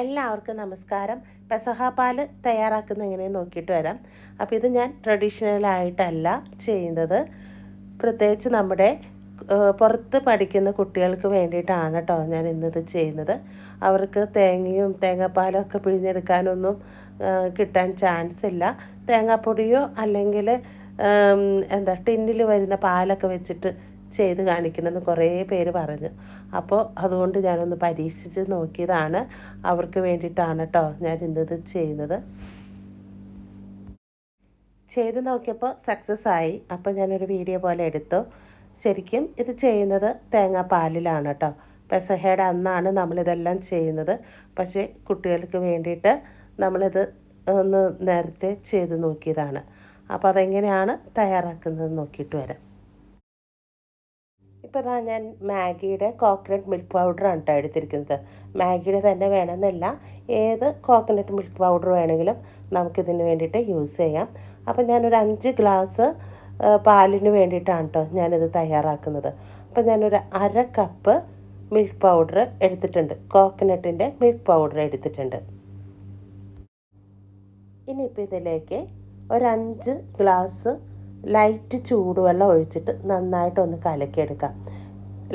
എല്ലാവർക്കും നമസ്കാരം. പെസഹ പാൽ തയ്യാറാക്കുന്ന എങ്ങനെയെന്ന് നോക്കിയിട്ട് വരാം. അപ്പോൾ ഇത് ഞാൻ ട്രഡീഷണലായിട്ടല്ല ചെയ്യുന്നത്. പ്രത്യേകിച്ച് നമ്മുടെ പുറത്ത് പഠിക്കുന്ന കുട്ടികൾക്ക് വേണ്ടിയിട്ടാണ് കേട്ടോ ഞാൻ ഇന്നത് ചെയ്യുന്നത്. അവർക്ക് തേങ്ങയും തേങ്ങാപ്പാലും ഒക്കെ പിഴിഞ്ഞെടുക്കാനൊന്നും കിട്ടാൻ ചാൻസ് ഇല്ല. തേങ്ങാപ്പൊടിയോ അല്ലെങ്കിൽ ടിന്നിൽ വരുന്ന പാലൊക്കെ വെച്ചിട്ട് ചെയ്ത് കാണിക്കണമെന്ന് കുറേ പേര് പറഞ്ഞു. അപ്പോൾ അതുകൊണ്ട് ഞാനൊന്ന് പരീക്ഷിച്ച് നോക്കിയതാണ്. അവർക്ക് വേണ്ടിയിട്ടാണ് കേട്ടോ ഞാൻ ഇന്നത് ചെയ്യുന്നത്. ചെയ്ത് നോക്കിയപ്പോൾ സക്സസ് ആയി. അപ്പോൾ ഞാനൊരു വീഡിയോ പോലെ എടുത്തു. ശരിക്കും ഇത് ചെയ്യുന്നത് തേങ്ങാപ്പാലിലാണ് കേട്ടോ. പെസഹയുടെ അന്നാണ് നമ്മളിതെല്ലാം ചെയ്യുന്നത്. പക്ഷേ കുട്ടികൾക്ക് വേണ്ടിയിട്ട് നമ്മളിത് ഒന്ന് നേരത്തെ ചെയ്ത് നോക്കിയതാണ്. അപ്പോൾ അതെങ്ങനെയാണ് തയ്യാറാക്കുന്നത് നോക്കിയിട്ട് വരാം. ഇപ്പോൾ ഞാൻ മാഗിയുടെ കോക്കനട്ട് മിൽക്ക് പൗഡറാണ് കേട്ടോ എടുത്തിരിക്കുന്നത്. മാഗിയുടെ തന്നെ വേണമെന്നില്ല, ഏത് കോക്കനട്ട് മിൽക്ക് പൗഡർ വേണമെങ്കിലും നമുക്കിതിന് വേണ്ടിയിട്ട് യൂസ് ചെയ്യാം. അപ്പോൾ ഞാനൊരു 5 ഗ്ലാസ് പാലിന് വേണ്ടിയിട്ടാണ് കേട്ടോ ഞാനിത് തയ്യാറാക്കുന്നത്. അപ്പോൾ ഞാനൊരു 1/2 കപ്പ് മിൽക്ക് പൗഡർ എടുത്തിട്ടുണ്ട്, കോക്കനട്ടിൻ്റെ മിൽക്ക് പൗഡർ എടുത്തിട്ടുണ്ട്. ഇനിയിപ്പോൾ ഇതിലേക്ക് ഒരു 5 ഗ്ലാസ് ലൈറ്റ് ചൂടുവെള്ളം ഒഴിച്ചിട്ട് നന്നായിട്ടൊന്ന് കലക്കിയെടുക്കാം.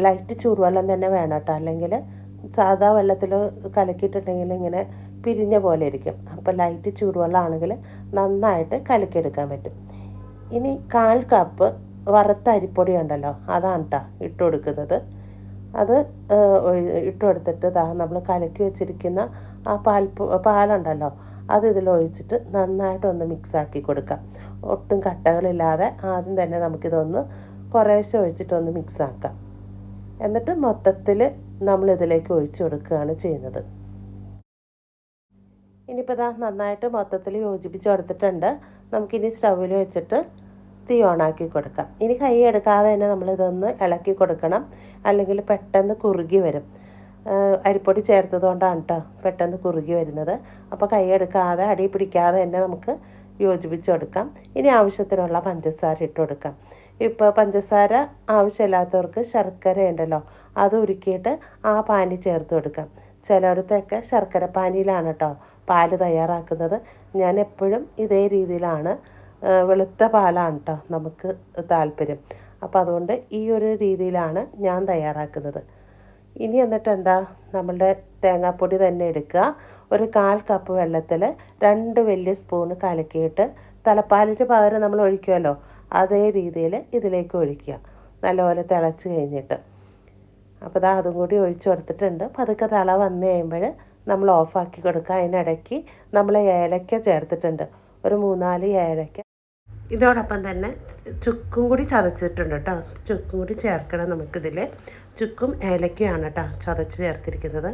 ലൈറ്റ് ചൂടുവെള്ളം തന്നെ വേണം കേട്ടോ, അല്ലെങ്കിൽ സാധാ വെള്ളത്തിൽ കലക്കിയിട്ടുണ്ടെങ്കിൽ ഇങ്ങനെ പിരിഞ്ഞ പോലെ ഇരിക്കും. അപ്പോൾ ലൈറ്റ് ചൂടുവെള്ളം ആണെങ്കിൽ നന്നായിട്ട് കലക്കിയെടുക്കാൻ പറ്റും. ഇനി 1/4 കപ്പ് വറുത്ത അരിപ്പൊടി ഉണ്ടല്ലോ, അതാണ് കേട്ടോ ഇട്ട് കൊടുക്കുന്നത്. അത് ഇട്ട് കൊടുത്തിട്ട് നമ്മൾ കലക്കി വെച്ചിരിക്കുന്ന ആ പാലുണ്ടല്ലോ അത് ഇതിലൊഴിച്ചിട്ട് നന്നായിട്ടൊന്ന് മിക്സാക്കി കൊടുക്കാം. ഒട്ടും കട്ടകളില്ലാതെ ആദ്യം തന്നെ നമുക്കിതൊന്ന് കുറേശ്ശെ ഒഴിച്ചിട്ടൊന്ന് മിക്സാക്കാം. എന്നിട്ട് മൊത്തത്തിൽ നമ്മളിതിലേക്ക് ഒഴിച്ച് കൊടുക്കുകയാണ് ചെയ്യുന്നത്. ഇനിയിപ്പോൾ നന്നായിട്ട് മൊത്തത്തിൽ യോജിപ്പിച്ച് കൊടുത്തിട്ടുണ്ട്. നമുക്കിനി സ്റ്റൗവിൽ വെച്ചിട്ട് തീ ഓണാക്കി കൊടുക്കാം. ഇനി കൈ എടുക്കാതെ തന്നെ നമ്മളിതൊന്ന് ഇളക്കി കൊടുക്കണം, അല്ലെങ്കിൽ പെട്ടെന്ന് കുറുകി വരും. അരിപ്പൊടി ചേർത്തതുകൊണ്ടാണ് കേട്ടോ പെട്ടെന്ന് കുറുകി വരുന്നത്. അപ്പോൾ കൈ എടുക്കാതെ അടി പിടിക്കാതെ തന്നെ നമുക്ക് യോജിപ്പിച്ച് കൊടുക്കാം. ഇനി ആവശ്യത്തിനുള്ള പഞ്ചസാര ഇട്ട് കൊടുക്കാം. ഇപ്പോൾ പഞ്ചസാര ആവശ്യമില്ലാത്തവർക്ക് ശർക്കര ഉണ്ടല്ലോ അത് ഉരുക്കിയിട്ട് ആ പാനി ചേർത്ത് കൊടുക്കാം. ചിലയിടത്തൊക്കെ ശർക്കര പാനിയിലാണ് കേട്ടോ പാല് തയ്യാറാക്കുന്നത്. ഞാൻ എപ്പോഴും ഇതേ രീതിയിലാണ്, വെളുത്ത പാലാണ് കേട്ടോ നമുക്ക് താല്പര്യം. അപ്പോൾ അതുകൊണ്ട് ഈ ഒരു രീതിയിലാണ് ഞാൻ തയ്യാറാക്കുന്നത്. ഇനി എന്നിട്ട് നമ്മളുടെ തേങ്ങാപ്പൊടി തന്നെ എടുക്കുക. ഒരു 1/4 കപ്പ് വെള്ളത്തിൽ 2 വലിയ സ്പൂണ് കലക്കിയിട്ട് തലപ്പാലിന് പകരം നമ്മൾ ഒഴിക്കുമല്ലോ അതേ രീതിയിൽ ഇതിലേക്ക് ഒഴിക്കുക, നല്ലപോലെ തിളച്ച് കഴിഞ്ഞിട്ട്. അപ്പോൾ അതും കൂടി ഒഴിച്ച് കൊടുത്തിട്ടുണ്ട്. പതുക്കെ തിള വന്ന് കഴിയുമ്പോൾ നമ്മൾ ഓഫാക്കി കൊടുക്കുക. അതിനിടയ്ക്ക് നമ്മൾ ഏലക്ക ചേർത്തിട്ടുണ്ട്, ഒരു 3-4 ഏലക്ക. ഇതോടൊപ്പം തന്നെ ചുക്കും കൂടി ചതച്ചിട്ടുണ്ട് കേട്ടോ. ചുക്കും കൂടി ചേർക്കണം നമുക്കിതിൽ. ചുക്കും ഏലക്കയാണ് കേട്ടോ ചതച്ച് ചേർത്തിരിക്കുന്നത്.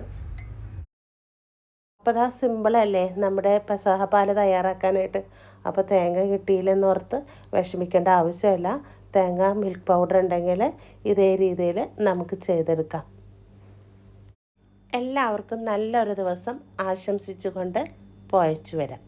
അപ്പോൾ സിമ്പിളല്ലേ നമ്മുടെ പെസഹ പാല് തയ്യാറാക്കാനായിട്ട്. അപ്പോൾ തേങ്ങ കിട്ടിയില്ലെന്നോർത്ത് വിഷമിക്കേണ്ട ആവശ്യമില്ല. തേങ്ങ മിൽക്ക് പൗഡർ ഉണ്ടെങ്കിൽ ഇതേ രീതിയിൽ നമുക്ക് ചെയ്തെടുക്കാം. എല്ലാവർക്കും നല്ലൊരു ദിവസം ആശംസിച്ചുകൊണ്ട് പോയച്ചു വരാം.